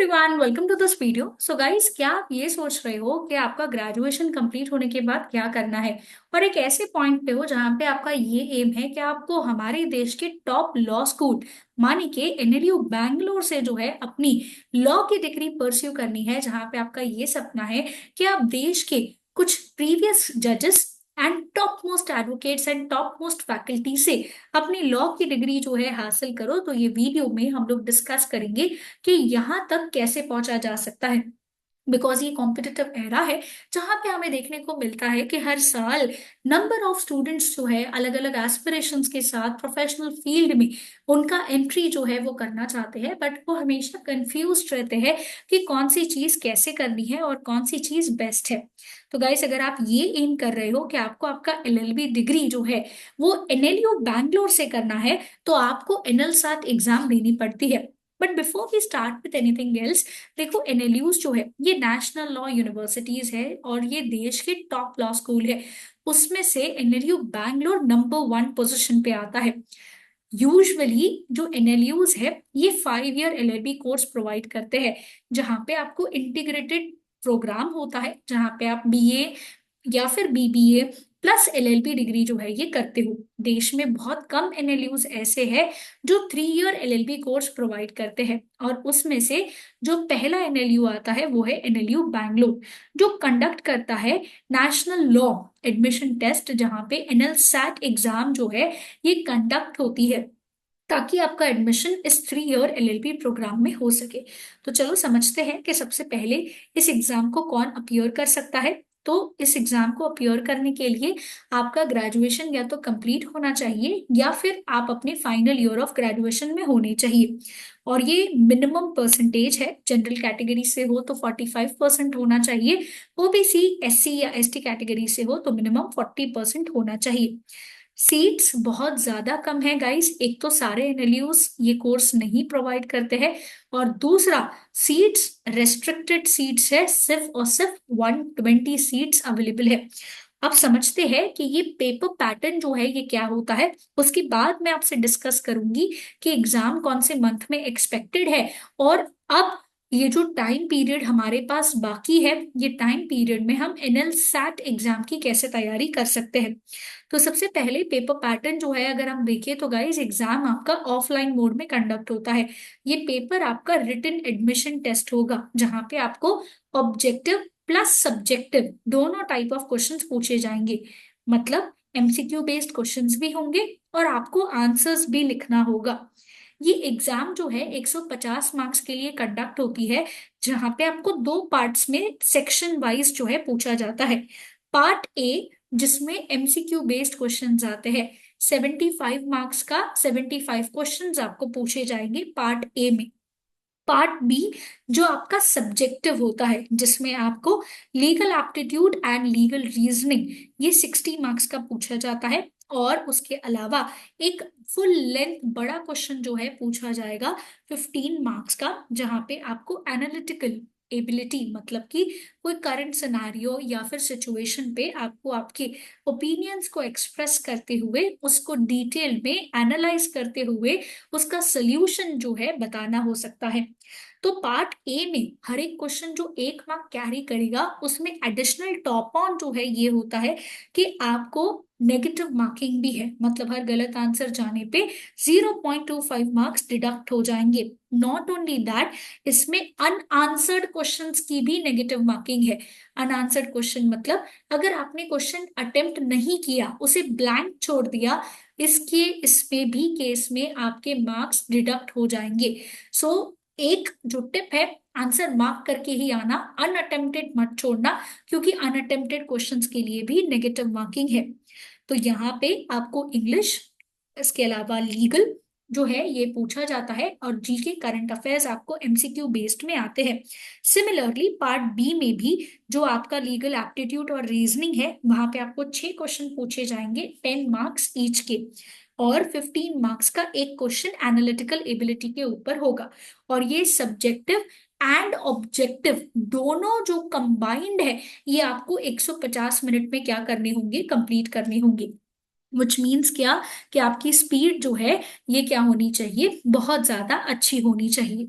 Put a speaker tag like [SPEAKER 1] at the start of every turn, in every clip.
[SPEAKER 1] Everyone, welcome to this video. So guys, क्या आप ये सोच रहे हो कि आपका ग्रेजुएशन कंप्लीट होने के बाद क्या करना है और एक ऐसे पॉइंट पे हो जहां पे आपका ये एम है कि आपको हमारे देश के टॉप लॉ स्कूल माने के एनएलयू बैंगलोर से जो है अपनी लॉ की डिग्री परस्यू करनी है, जहां पे आपका ये सपना है कि आप देश के कुछ प्रीवियस जजेस and top most advocates and top most faculty से अपनी लॉ की डिग्री जो है हासिल करो। तो ये वीडियो में हम लोग डिस्कस करेंगे कि यहां तक कैसे पहुंचा जा सकता है। बिकॉज ये कॉम्पिटिटिव एरा है जहां पे हमें देखने को मिलता है कि हर साल नंबर ऑफ स्टूडेंट्स जो है अलग अलग एस्पिरेशंस के साथ प्रोफेशनल फील्ड में उनका एंट्री जो है वो करना चाहते हैं, बट वो हमेशा कंफ्यूज रहते हैं कि कौन सी चीज कैसे करनी है और कौन सी चीज बेस्ट है। तो गाइस, अगर आप ये एम कर रहे हो कि आपको आपका एलएलबी डिग्री जो है वो एनएलयू बैंगलोर से करना है, तो आपको एनएल साथ एग्जाम देनी पड़ती है। But before we start with anything else, देखो एनएलयूज जो है ये नेशनल लॉ यूनिवर्सिटीज है और ये देश के टॉप लॉ स्कूल है। उसमें से एनएलयू बैंगलोर नंबर 1 पोजीशन पे आता है। यूजुअली जो एनएलयूज है ये 5 ईयर एलएलबी कोर्स प्रोवाइड करते हैं, जहाँ पे आपको इंटीग्रेटेड प्रोग्राम होता है, जहाँ पे आप बीए या फिर बीबीए प्लस एलएलबी डिग्री जो है ये करते हो। देश में बहुत कम एनएलयूज ऐसे हैं जो 3 ईयर एलएलबी कोर्स प्रोवाइड करते हैं, और उसमें से जो पहला एनएलयू आता है वो है एनएलयू बैंगलोर, जो कंडक्ट करता है नेशनल लॉ एडमिशन टेस्ट, जहाँ पे एनएल सैट एग्जाम जो है ये कंडक्ट होती है, ताकि आपका एडमिशन इस 3 ईयर एलएलबी प्रोग्राम में हो सके। तो चलो समझते हैं कि सबसे पहले इस एग्जाम को कौन अपीयर कर सकता है। तो इस एग्जाम को अपीयर करने के लिए आपका ग्रेजुएशन या तो कंप्लीट होना चाहिए या फिर आप अपने फाइनल ईयर ऑफ ग्रेजुएशन में होने चाहिए। और ये मिनिमम परसेंटेज है, जनरल कैटेगरी से हो तो 45% होना चाहिए, ओबीसी एससी या एसटी कैटेगरी से हो तो मिनिमम 40% होना चाहिए। सीट्स बहुत ज्यादा कम है गाइस। एक तो सारे एनएलयूज ये कोर्स नहीं प्रोवाइड करते हैं, और दूसरा सीट्स रेस्ट्रिक्टेड सीट्स है, सिर्फ और सिर्फ 120 सीट्स अवेलेबल है। अब समझते हैं कि ये पेपर पैटर्न जो है ये क्या होता है। उसके बाद मैं आपसे डिस्कस करूंगी कि एग्जाम कौन से मंथ में एक्सपेक्टेड है, और अब ये जो टाइम पीरियड हमारे पास बाकी है, ये टाइम पीरियड में हम एनएल सैट एग्जाम की कैसे तैयारी कर सकते हैं। तो सबसे पहले पेपर पैटर्न जो है अगर हम देखें तो गाइस, एग्जाम आपका ऑफलाइन मोड में कंडक्ट होता है। ये पेपर आपका रिटन एडमिशन टेस्ट होगा, जहां पे आपको ऑब्जेक्टिव प्लस सब्जेक्टिव दोनों टाइप ऑफ क्वेश्चंस पूछे जाएंगे। मतलब एमसीक्यू बेस्ड क्वेश्चंस भी होंगे और आपको आंसर्स भी लिखना होगा। ये एग्जाम जो है 150 मार्क्स के लिए कंडक्ट होती है, जहां पे आपको दो पार्ट्स में सेक्शन वाइज जो है पूछा जाता है। पार्ट ए, जिसमें एमसीक्यू बेस्ड क्वेश्चंस आते हैं, 75 मार्क्स का 75 क्वेश्चंस आपको पूछे जाएंगे पार्ट ए में। पार्ट बी जो आपका सब्जेक्टिव होता है, जिसमें आपको legal aptitude and legal reasoning ये 60 मार्क्स का पूछा जाता है। और उसके अलावा एक फुल लेंथ बड़ा क्वेश्चन जो है पूछा जाएगा 15 मार्क्स का, जहां पे आपको एनालिटिकल एबिलिटी, मतलब कि कोई करंट सिनारियो या फिर सिचुएशन पे आपको आपके ओपिनियंस को एक्सप्रेस करते हुए उसको डिटेल में एनालाइज करते हुए उसका सोल्यूशन जो है बताना हो सकता है। तो पार्ट ए में हर एक क्वेश्चन जो 1 मार्क कैरी करेगा, उसमें एडिशनल टॉप ऑन जो है ये होता है कि आपको नेगेटिव मार्किंग भी है, मतलब हर गलत आंसर जाने पे 0.25 मार्क्स डिडक्ट हो जाएंगे। नॉट ओनली दैट, इसमें अनआंसर्ड क्वेश्चंस की भी नेगेटिव मार्किंग है। अनआंसर्ड क्वेश्चन मतलब अगर आपने क्वेश्चन अटेम्प्ट नहीं किया, उसे ब्लैंक छोड़ दिया, इसमें भी केस में आपके मार्क्स डिडक्ट हो जाएंगे। सो एक जो टिप है, आंसर मार्क करके ही आना, अनअटेम्प्टेड मत छोड़ना, क्योंकि अनअटेम्प्टेड क्वेश्चंस के लिए भी नेगेटिव मार्किंग है। तो यहाँ पे आपको इंग्लिश, इसके अलावा लीगल जो है ये पूछा जाता है, और जीके करंट अफेयर्स आपको एमसीक्यू बेस्ड में आते हैं। सिमिलरली पार्ट बी में भी जो आपका लीगल एप्टीट्यूड और रीजनिंग है, वहां पे आपको 6 क्वेश्चन पूछे जाएंगे, 10 मार्क्स ईच के, और 15 मार्क्स का एक क्वेश्चन एनालिटिकल एबिलिटी के ऊपर होगा। और ये सब्जेक्टिव एंड ऑब्जेक्टिव दोनों जो कंबाइंड है, ये आपको 150 मिनट में क्या करने होंगे, कंप्लीट करने होंगे। विच मीन्स क्या, कि आपकी स्पीड जो है ये क्या होनी चाहिए, बहुत ज्यादा अच्छी होनी चाहिए।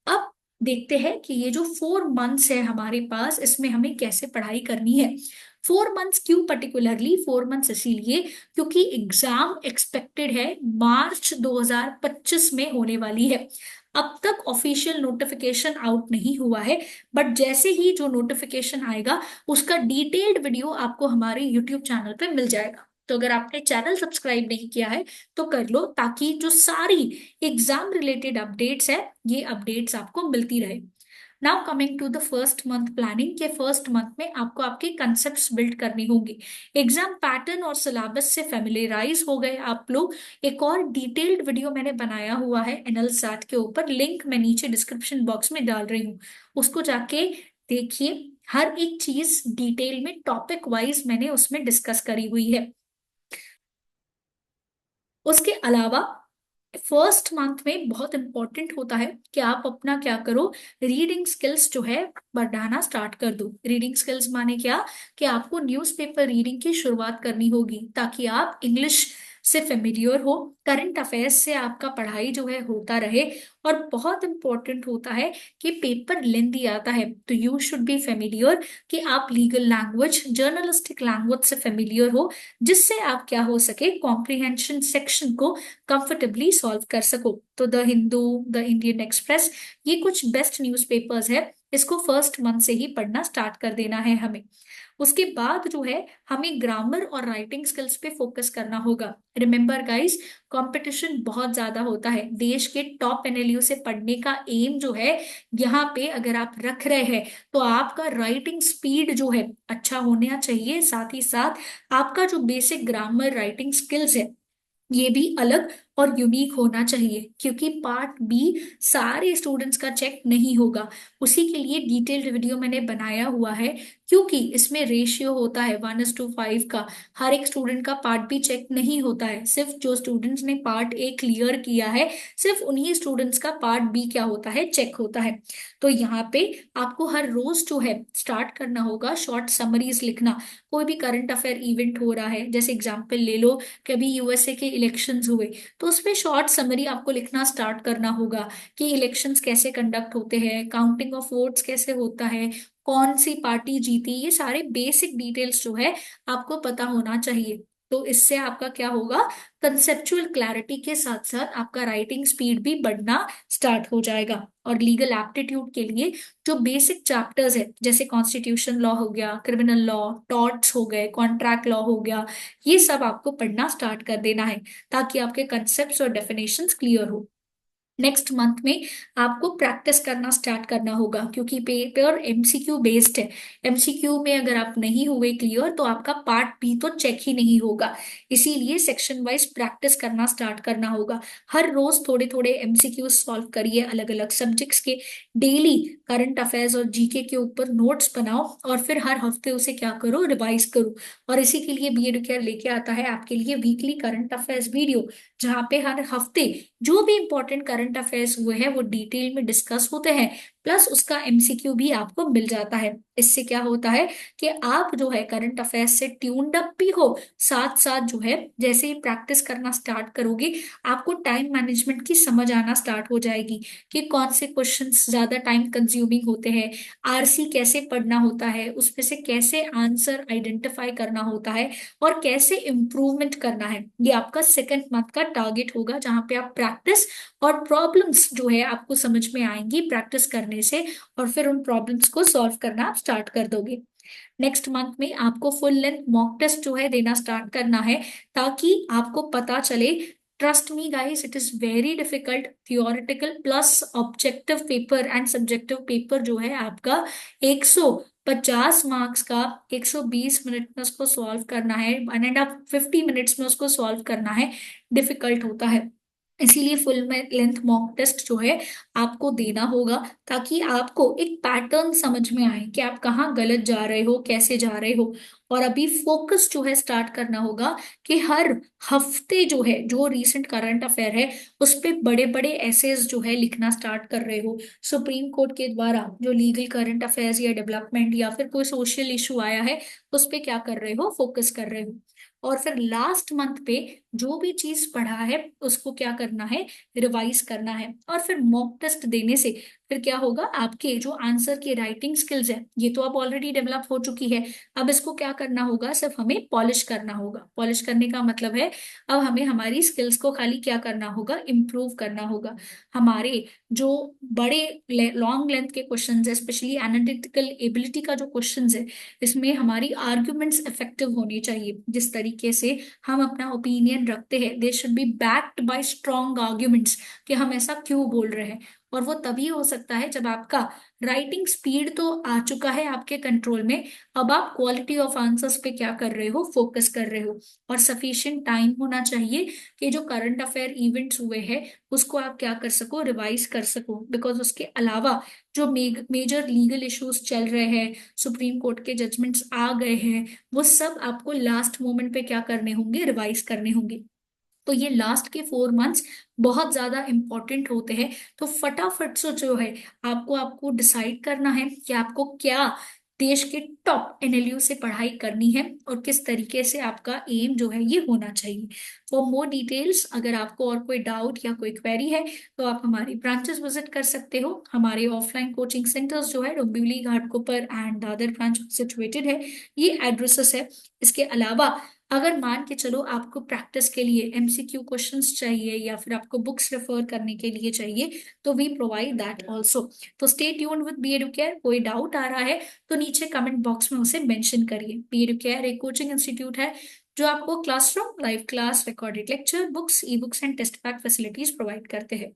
[SPEAKER 1] अब देखते हैं कि ये जो 4 मंथ्स है हमारे पास, इसमें हमें कैसे पढ़ाई करनी है। 4 मंथ्स क्यों पर्टिकुलरली 4 मंथ्स? इसीलिए क्योंकि एग्जाम एक्सपेक्टेड है मार्च 2025 में होने वाली है। अब तक ऑफिशियल नोटिफिकेशन आउट नहीं हुआ है, बट जैसे ही जो नोटिफिकेशन आएगा उसका डिटेल्ड वीडियो आपको हमारे यूट्यूब चैनल पे मिल जाएगा। तो अगर आपने चैनल सब्सक्राइब नहीं किया है तो कर लो, ताकि जो सारी एग्जाम रिलेटेड अपडेट्स है ये अपडेट्स आपको मिलती रहे। Now coming to the first month planning, के फर्स्ट मंथ में आपको आपके कंसेप्ट्स बिल्ड करने होंगे। एग्जाम पैटर्न और सिलेबस से फेमिलियराइज हो गए आप लोग। एक और डिटेल्ड वीडियो मैंने बनाया हुआ है एनएल सैट के ऊपर, लिंक मैं नीचे डिस्क्रिप्शन बॉक्स में डाल रही हूँ, उसको जाके देखिए। हर एक चीज डिटेल में टॉपिक वाइज मैंने उसमें डिस्कस करी हुई है। उसके अलावा फर्स्ट मंथ में बहुत इंपॉर्टेंट होता है कि आप अपना क्या करो, रीडिंग स्किल्स जो है बढ़ाना स्टार्ट कर दो। रीडिंग स्किल्स माने क्या, कि आपको न्यूज़पेपर रीडिंग की शुरुआत करनी होगी, ताकि आप इंग्लिश से फेमिलियर हो, करंट अफेयर्स से आपका पढ़ाई जो है होता रहे। और बहुत इंपॉर्टेंट होता है कि पेपर लेंदी आता है, तो यू शुड बी फेमिलियर कि आप लीगल लैंग्वेज, जर्नलिस्टिक लैंग्वेज से फेमिलियर हो, जिससे आप क्या हो सके, कॉम्प्रिहेंशन सेक्शन को कंफर्टेबली सॉल्व कर सको। तो the Hindu, the Indian express, ये कुछ बेस्ट न्यूज़पेपर्स है, इसको फर्स्ट मंथ से ही पढ़ना स्टार्ट कर देना है हमें। उसके बाद जो है हमें ग्रामर और राइटिंग स्किल्स पे फोकस करना होगा। रिमेंबर गाइस, कंपटीशन बहुत ज्यादा होता है, देश के टॉप एनएलयू से पढ़ने का एम जो है यहाँ पे अगर आप रख रहे हैं, तो आपका राइटिंग स्पीड जो है अच्छा होना चाहिए, साथ ही साथ आपका जो बेसिक ग्रामर राइटिंग स्किल्स है ये भी अलग और यूनिक होना चाहिए, क्योंकि पार्ट बी सारे स्टूडेंट्स का चेक नहीं होगा। उसी के लिए डिटेल्ड वीडियो मैंने बनाया हुआ है, क्योंकि इसमें रेशियो होता है 1:5 का। हर एक स्टूडेंट का पार्ट बी चेक नहीं होता है, सिर्फ जो स्टूडेंट्स ने पार्ट ए क्लियर किया है, सिर्फ उन्हीं स्टूडेंट्स का पार्ट बी क्या होता है, चेक होता है। तो यहाँ पे आपको हर रोज जो है स्टार्ट करना होगा शॉर्ट समरीज लिखना। कोई भी करंट अफेयर इवेंट हो रहा है, जैसे एग्जाम्पल ले लो, कभी यूएसए के इलेक्शंस हुए, तो उसमें शॉर्ट समरी आपको लिखना स्टार्ट करना होगा कि इलेक्शंस कैसे कंडक्ट होते हैं, काउंटिंग ऑफ वोट्स कैसे होता है, कौन सी पार्टी जीती, ये सारे बेसिक डिटेल्स जो है आपको पता होना चाहिए। तो इससे आपका क्या होगा, कंसेप्चुअल क्लैरिटी के साथ साथ आपका राइटिंग स्पीड भी बढ़ना स्टार्ट हो जाएगा। और लीगल एप्टीट्यूड के लिए जो बेसिक चैप्टर्स है, जैसे कॉन्स्टिट्यूशन लॉ हो गया, क्रिमिनल लॉ, टॉर्ट्स हो गए, कॉन्ट्रैक्ट लॉ हो गया, ये सब आपको पढ़ना स्टार्ट कर देना है, ताकि आपके कंसेप्ट्स और डेफिनेशंस क्लियर हो। नेक्स्ट मंथ में आपको प्रैक्टिस करना स्टार्ट करना होगा, क्योंकि पेपर एमसीक्यू बेस्ड है। एमसीक्यू में अगर आप नहीं हुए क्लियर, तो आपका पार्ट बी तो चेक ही नहीं होगा। इसीलिए सेक्शन वाइज प्रैक्टिस करना स्टार्ट करना होगा। हर रोज थोड़े थोड़े एमसीक्यू सॉल्व करिए अलग अलग सब्जेक्ट्स के। डेली करंट अफेयर्स और जीके के ऊपर नोट्स बनाओ, और फिर हर हफ्ते उसे क्या करो, रिवाइज करो। और इसी के लिए बी एड केयर लेके आता है आपके लिए वीकली करंट अफेयर्स वीडियो, जहाँ पे हर हफ्ते जो भी इंपॉर्टेंट करंट अफेयर्स हुए हैं वो डिटेल में डिस्कस होते हैं, प्लस उसका एमसीक्यू भी आपको मिल जाता है। इससे क्या होता है कि आप जो है करंट अफेयर्स से ट्यून्ड अप भी हो, साथ साथ जो है जैसे ही प्रैक्टिस करना स्टार्ट करोगे, आपको टाइम मैनेजमेंट की समझ आना स्टार्ट हो जाएगी कि कौन से क्वेश्चंस ज्यादा टाइम कंज्यूमिंग होते हैं, आरसी कैसे पढ़ना होता है, उसमें से कैसे आंसर आइडेंटिफाई करना होता है, और कैसे इम्प्रूवमेंट करना है। ये आपका सेकंड मंथ का टारगेट होगा, जहां पे आप प्रैक्टिस और प्रॉब्लम्स जो है आपको समझ में आएंगी प्रैक्टिस करने से, और फिर उन प्रॉब्लम्स को सॉल्व करना आप स्टार्ट कर दोगे। नेक्स्ट मंथ में आपको फुल लेंथ मॉक टेस्ट जो है देना स्टार्ट करना है, ताकि आपको पता चले। Trust me guys, it is very difficult, theoretical plus objective paper and subjective paper जो है आपका 150 मार्क्स का, 120 मिनट में उसको सॉल्व करना है, 1.5 50 मिनट्स में उसको सॉल्व करना है, डिफिकल्ट होता है। इसीलिए फुल लेंथ मॉक टेस्ट जो है आपको देना होगा, ताकि आपको एक पैटर्न समझ में आए कि आप कहाँ गलत जा रहे हो, कैसे जा रहे हो। और अभी फोकस जो है स्टार्ट करना होगा कि हर हफ्ते जो है, जो रीसेंट करंट अफेयर है, उस पे बड़े बड़े एसेज जो है लिखना स्टार्ट कर रहे हो। सुप्रीम कोर्ट के द्वारा जो लीगल करंट अफेयर्स या डेवलपमेंट या फिर कोई सोशल इशू आया है, उस पे क्या कर रहे हो, फोकस कर रहे हो। और फिर लास्ट मंथ पे जो भी चीज पढ़ा है उसको क्या करना है, रिवाइज करना है। और फिर मॉक टेस्ट देने से फिर क्या होगा, आपके जो आंसर की राइटिंग स्किल्स है ये तो अब ऑलरेडी डेवलप हो चुकी है। अब इसको क्या करना होगा, सिर्फ हमें पॉलिश करना होगा। पॉलिश करने का मतलब है अब हमें हमारी स्किल्स को खाली क्या करना होगा, इम्प्रूव करना होगा। हमारे जो बड़े लॉन्ग लेंथ के क्वेश्चंस है, स्पेशली एनालिटिकल एबिलिटी का जो क्वेश्चंस है, इसमें हमारी आर्ग्यूमेंट्स इफेक्टिव होनी चाहिए। जिस तरीके से हम अपना ओपिनियन रखते हैं, they should be backed by strong arguments कि हम ऐसा क्यों बोल रहे हैं। और वो तभी हो सकता है जब आपका राइटिंग स्पीड तो आ चुका है आपके कंट्रोल में, अब आप क्वालिटी ऑफ आंसर्स पे क्या कर रहे हो, फोकस कर रहे हो। और सफिशिएंट टाइम होना चाहिए कि जो करंट अफेयर इवेंट्स हुए हैं उसको आप क्या कर सको, रिवाइज कर सको। बिकॉज उसके अलावा जो मेजर लीगल इश्यूज चल रहे हैं, सुप्रीम कोर्ट के जजमेंट्स आ गए हैं, वो सब आपको लास्ट मोमेंट पे क्या करने होंगे, रिवाइज करने होंगे। तो ये लास्ट के 4 मंथ्स बहुत ज्यादा इंपॉर्टेंट होते हैं। तो फटाफट से जो है आपको आपको डिसाइड करना है कि आपको क्या देश के टॉप एनएलयू से पढ़ाई करनी है और किस तरीके से आपका एम जो है ये होना चाहिए। फॉर मोर डिटेल्स, अगर आपको और कोई डाउट या कोई क्वेरी है तो आप हमारी ब्रांचेस विजिट कर सकते हो। हमारे ऑफलाइन कोचिंग सेंटर्स जो है Dombivli, Ghatkopar and Dadar branch situated है, ये एड्रेसेस है। इसके अलावा अगर मान के चलो आपको प्रैक्टिस के लिए एमसीक्यू क्वेश्चंस चाहिए या फिर आपको बुक्स रेफर करने के लिए चाहिए, तो वी प्रोवाइड दैट आल्सो। तो stay tuned with B Educare. कोई डाउट आ रहा है तो नीचे कमेंट बॉक्स में उसे मेंशन करिए। बी एडुकेयर एक कोचिंग इंस्टीट्यूट है जो आपको classroom, live class, recorded lecture, books, e books and test pack facilities provide करते हैं।